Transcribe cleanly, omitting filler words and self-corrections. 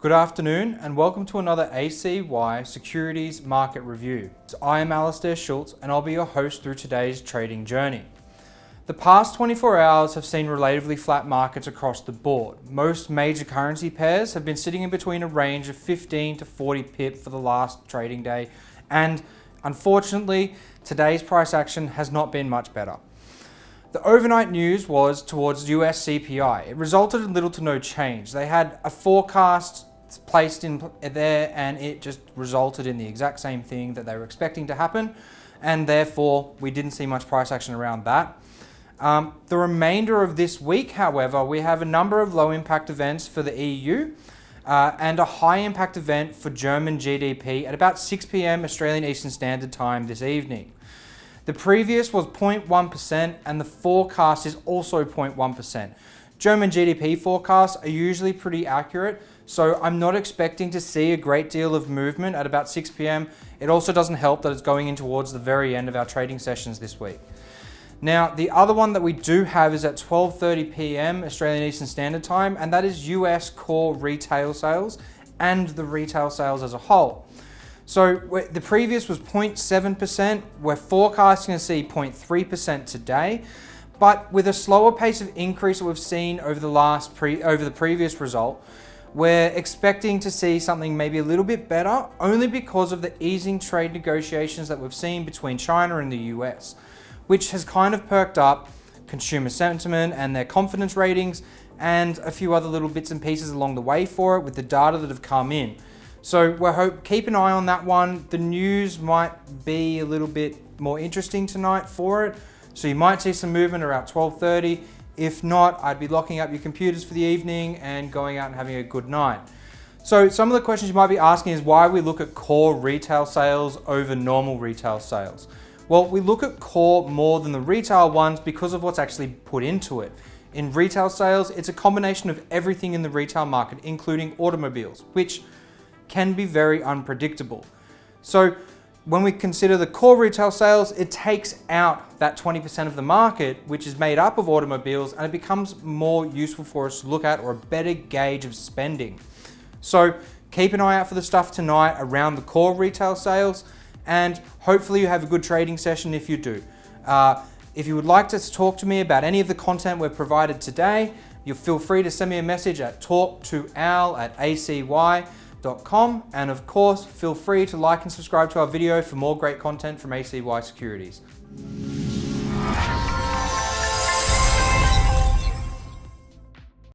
Good afternoon and welcome to another ACY Securities Market Review. I am Alistair Schultz and I'll be your host through today's trading journey. The past 24 hours have seen relatively flat markets across the board. Most major currency pairs have been sitting in between a range of 15 to 40 pip for the last trading day, and unfortunately today's price action has not been much better. The overnight news was towards US CPI. It resulted in little to no change. They had a forecast placed in there and it just resulted in the exact same thing that they were expecting to happen, and therefore we didn't see much price action around that. The remainder of this week, however, we have a number of low impact events for the EU and a high impact event for German GDP at about 6 p.m. Australian Eastern Standard Time this evening. The previous was 0.1% and the forecast is also 0.1%. German GDP forecasts are usually pretty accurate, so I'm not expecting to see a great deal of movement at about 6 p.m. It also doesn't help that it's going in towards the very end of our trading sessions this week. Now, the other one that we do have is at 12:30 p.m. Australian Eastern Standard Time, and that is US core retail sales and the retail sales as a whole. So the previous was 0.7%. We're forecasting to see 0.3% today, but with a slower pace of increase that we've seen over the previous result, we're expecting to see something maybe a little bit better, only because of the easing trade negotiations that we've seen between China and the US, which has kind of perked up consumer sentiment and their confidence ratings and a few other little bits and pieces along the way for it with the data that have come in. So keep an eye on that one. The news might be a little bit more interesting tonight for it, so you might see some movement around 12:30. If not, I'd be locking up your computers for the evening and going out and having a good night. So some of the questions you might be asking is why we look at core retail sales over normal retail sales. Well, we look at core more than the retail ones because of what's actually put into it. In retail sales, it's a combination of everything in the retail market, including automobiles, which can be very unpredictable. So when we consider the core retail sales, it takes out that 20% of the market, which is made up of automobiles, and it becomes more useful for us to look at, or a better gauge of spending. So keep an eye out for the stuff tonight around the core retail sales, and hopefully you have a good trading session if you do. If you would like to talk to me about any of the content we've provided today, you'll feel free to send me a message at talktoal@acy.com, and of course feel free to like and subscribe to our video for more great content from ACY Securities.